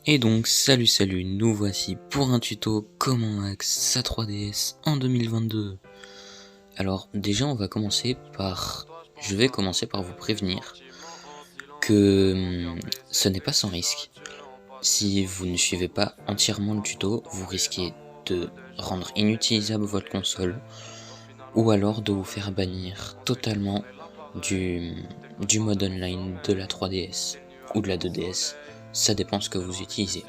Et donc salut, nous voici pour un tuto comment hack sa 3DS en 2022. Alors déjà je vais commencer par vous prévenir que ce n'est pas sans risque. Si vous ne suivez pas entièrement le tuto, vous risquez de rendre inutilisable votre console ou alors de vous faire bannir totalement du mode online de la 3DS ou de la 2DS, ça dépend ce que vous utilisez.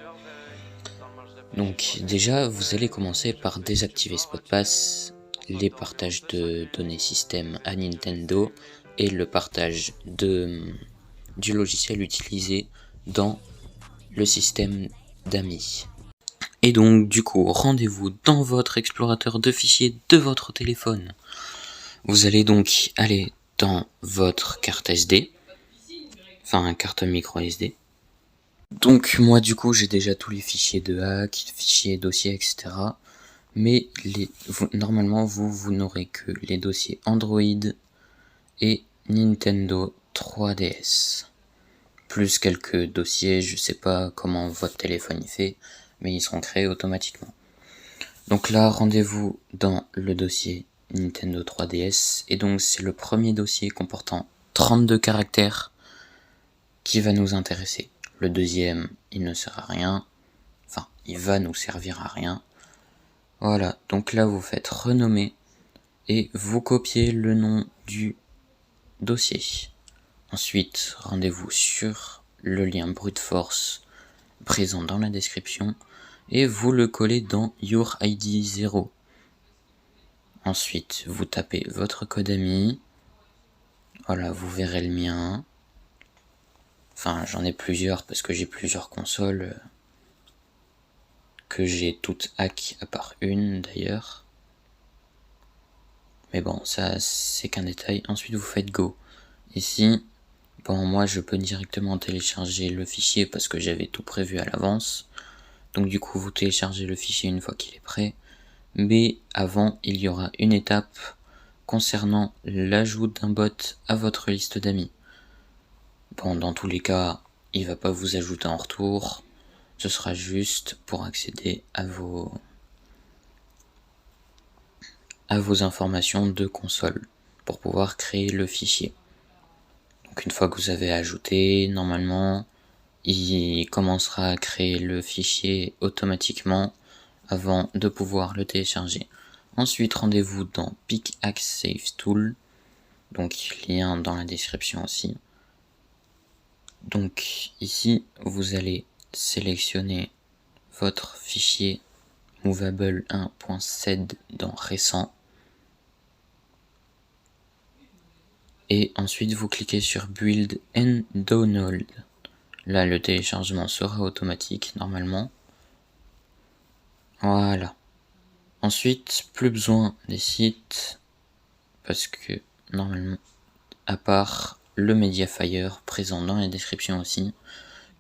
Donc déjà, vous allez commencer par désactiver SpotPass, les partages de données système à Nintendo et le partage du logiciel utilisé dans le système d'amis. Et donc du coup, rendez-vous dans votre explorateur de fichiers de votre téléphone. Vous allez donc aller dans votre carte SD, enfin carte micro SD. Donc moi du coup j'ai déjà tous les fichiers de hack, fichiers, dossiers, etc. Mais normalement vous n'aurez que les dossiers Android et Nintendo 3DS. Plus quelques dossiers, je sais pas comment votre téléphone y fait, mais ils seront créés automatiquement. Donc là, rendez-vous dans le dossier Nintendo 3DS, et donc c'est le premier dossier comportant 32 caractères qui va nous intéresser. Le deuxième, il ne sert à rien, enfin, il va nous servir à rien. Voilà, donc là vous faites renommer, et vous copiez le nom du dossier. Ensuite, rendez-vous sur le lien brute force présent dans la description, et vous le collez dans Your ID 0. Ensuite, vous tapez votre code AMI. Voilà, vous verrez le mien. Enfin, j'en ai plusieurs parce que j'ai plusieurs consoles que j'ai toutes hack à part une d'ailleurs. Mais bon, ça c'est qu'un détail. Ensuite, vous faites Go. Ici, bon, moi je peux directement télécharger le fichier parce que j'avais tout prévu à l'avance. Donc du coup, vous téléchargez le fichier une fois qu'il est prêt. Mais avant, il y aura une étape concernant l'ajout d'un bot à votre liste d'amis. Bon, dans tous les cas, il va pas vous ajouter en retour. Ce sera juste pour accéder à vos informations de console pour pouvoir créer le fichier. Donc une fois que vous avez ajouté, normalement, il commencera à créer le fichier automatiquement avant de pouvoir le télécharger. Ensuite, rendez-vous dans Pickaxe Save Tool, donc lien dans la description aussi. Donc ici, vous allez sélectionner votre fichier movable 1.sed dans récent. Et ensuite, vous cliquez sur Build and Download. Là, le téléchargement sera automatique normalement. Voilà. Ensuite, plus besoin des sites parce que normalement, à part le Mediafire présent dans la description aussi,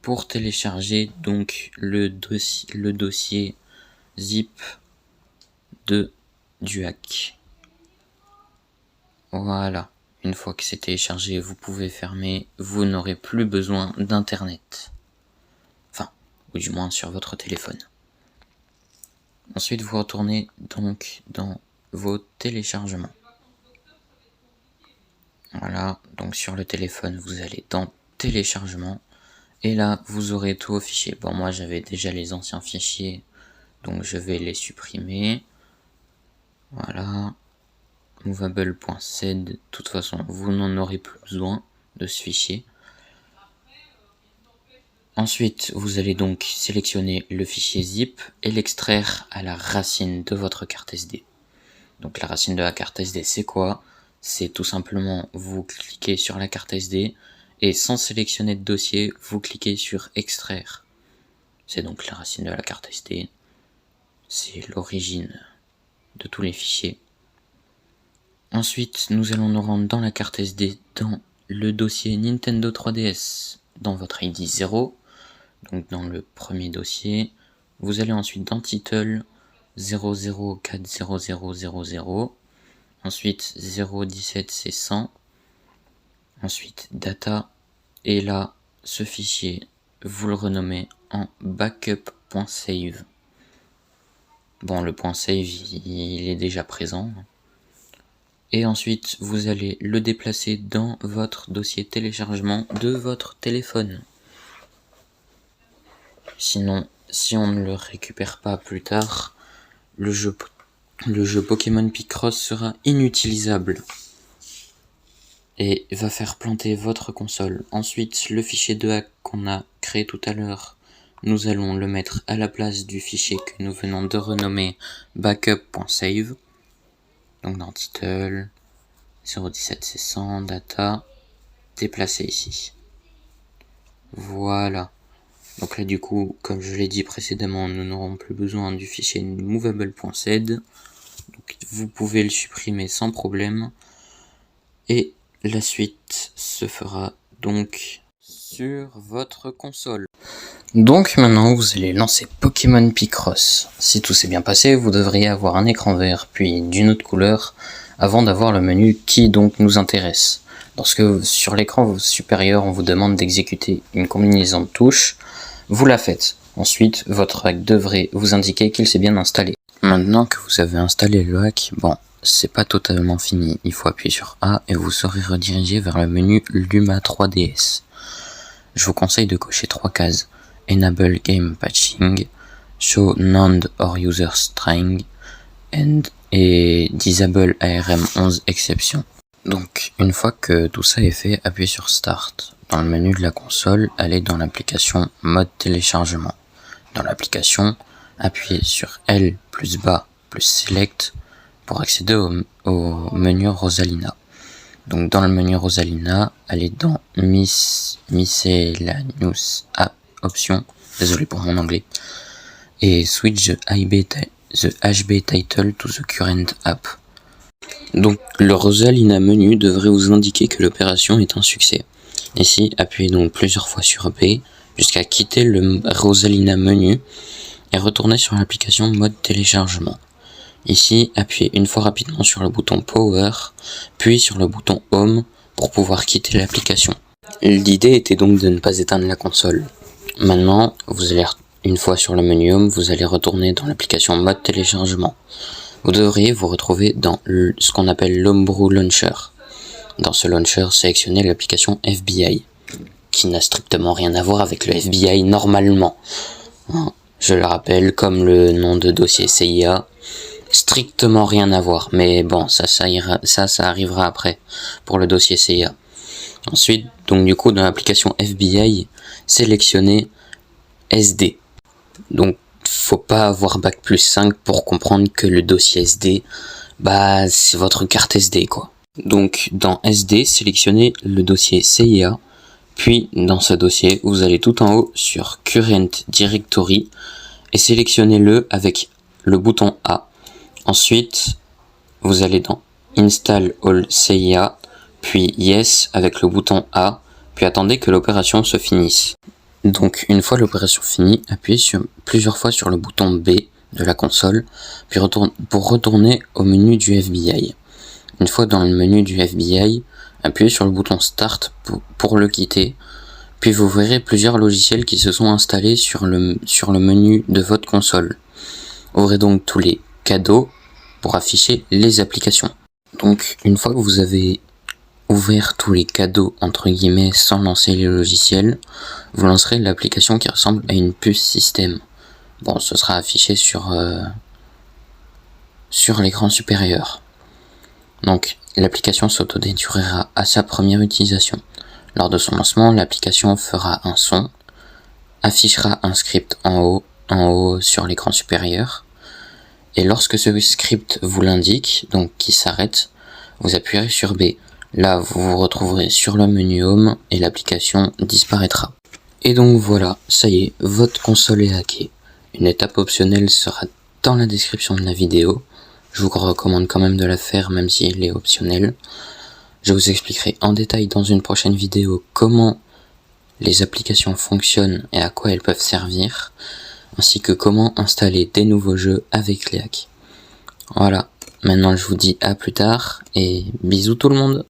pour télécharger donc le dossier zip du hack. Voilà. Une fois que c'est téléchargé, vous pouvez fermer, vous n'aurez plus besoin d'internet. Enfin, ou du moins sur votre téléphone. Ensuite, vous retournez donc dans vos téléchargements. Voilà, donc sur le téléphone, vous allez dans téléchargement. Et là, vous aurez tous vos fichiers. Bon, moi, j'avais déjà les anciens fichiers, donc je vais les supprimer. Voilà. Movable.sed, de toute façon, vous n'en aurez plus besoin de ce fichier. Ensuite, vous allez donc sélectionner le fichier zip et l'extraire à la racine de votre carte SD. Donc la racine de la carte SD, c'est quoi? C'est tout simplement, vous cliquez sur la carte SD et sans sélectionner de dossier, vous cliquez sur extraire. C'est donc la racine de la carte SD. C'est l'origine de tous les fichiers. Ensuite, nous allons nous rendre dans la carte SD, dans le dossier Nintendo 3DS, dans votre ID 0, donc dans le premier dossier. Vous allez ensuite dans Title 00400000, ensuite 017 c'est 100, ensuite Data, et là, ce fichier, vous le renommez en backup.save. Bon, le .save, il est déjà présent. Et ensuite, vous allez le déplacer dans votre dossier téléchargement de votre téléphone. Sinon, si on ne le récupère pas plus tard, le jeu Pokémon Picross sera inutilisable et va faire planter votre console. Ensuite, le fichier de hack qu'on a créé tout à l'heure, nous allons le mettre à la place du fichier que nous venons de renommer backup.save. Donc dans title, 017 data, déplacer ici. Voilà. Donc là du coup, comme je l'ai dit précédemment, nous n'aurons plus besoin du fichier movable.z. Donc vous pouvez le supprimer sans problème. Et la suite se fera donc sur votre console. Donc maintenant vous allez lancer Pokémon Picross. Si tout s'est bien passé, vous devriez avoir un écran vert puis d'une autre couleur avant d'avoir le menu qui donc nous intéresse. Lorsque sur l'écran supérieur on vous demande d'exécuter une combinaison de touches, vous la faites. Ensuite votre hack devrait vous indiquer qu'il s'est bien installé. Maintenant que vous avez installé le hack, bon, c'est pas totalement fini. Il faut appuyer sur A et vous serez redirigé vers le menu Luma 3DS. Je vous conseille de cocher 3 cases. Enable Game Patching, Show None or User String, et Disable ARM11 Exception. Donc, une fois que tout ça est fait, appuyez sur Start. Dans le menu de la console, allez dans l'application Mode Téléchargement. Dans l'application, appuyez sur L plus bas plus Select pour accéder au menu Rosalina. Donc dans le menu Rosalina, allez dans Miscellaneous App Option, désolé pour mon anglais, et switch the HB title to the current app. Donc le Rosalina menu devrait vous indiquer que l'opération est un succès. Ici, appuyez donc plusieurs fois sur B jusqu'à quitter le Rosalina menu et retourner sur l'application mode téléchargement. Ici, appuyez une fois rapidement sur le bouton Power, puis sur le bouton Home pour pouvoir quitter l'application. L'idée était donc de ne pas éteindre la console. Maintenant, vous allez une fois sur le menu Home, vous allez retourner dans l'application mode téléchargement. Vous devriez vous retrouver dans ce qu'on appelle l'Homebrew Launcher. Dans ce launcher, sélectionnez l'application FBI, qui n'a strictement rien à voir avec le FBI normalement. Je le rappelle, comme le nom de dossier CIA, strictement rien à voir, mais bon, ça arrivera après pour le dossier CIA. Ensuite, donc du coup, dans l'application FBI, sélectionnez SD. Donc, faut pas avoir bac plus 5 pour comprendre que le dossier SD, bah, c'est votre carte SD, quoi. Donc, dans SD, sélectionnez le dossier CIA, puis dans ce dossier, vous allez tout en haut sur Current Directory et sélectionnez-le avec le bouton A. Ensuite, vous allez dans Install All CIA, puis Yes avec le bouton A, puis attendez que l'opération se finisse. Donc, une fois l'opération finie, appuyez plusieurs fois sur le bouton B de la console, puis pour retourner au menu du FBI. Une fois dans le menu du FBI, appuyez sur le bouton Start pour le quitter, puis vous verrez plusieurs logiciels qui se sont installés sur le menu de votre console. Ouvrez donc tous les cadeaux pour afficher les applications. Donc, une fois que vous avez ouvert tous les cadeaux entre guillemets sans lancer les logiciels, vous lancerez l'application qui ressemble à une puce système. Bon, ce sera affiché sur l'écran supérieur. Donc, l'application s'autodétruira à sa première utilisation. Lors de son lancement, l'application fera un son, affichera un script en haut sur l'écran supérieur, et lorsque ce script vous l'indique, donc qui s'arrête, vous appuyerez sur B. Là, vous vous retrouverez sur le menu Home et l'application disparaîtra. Et donc voilà, ça y est, votre console est hackée. Une étape optionnelle sera dans la description de la vidéo. Je vous recommande quand même de la faire même si elle est optionnelle. Je vous expliquerai en détail dans une prochaine vidéo comment les applications fonctionnent et à quoi elles peuvent servir, ainsi que comment installer des nouveaux jeux avec les hacks. Voilà, maintenant je vous dis à plus tard et bisous tout le monde.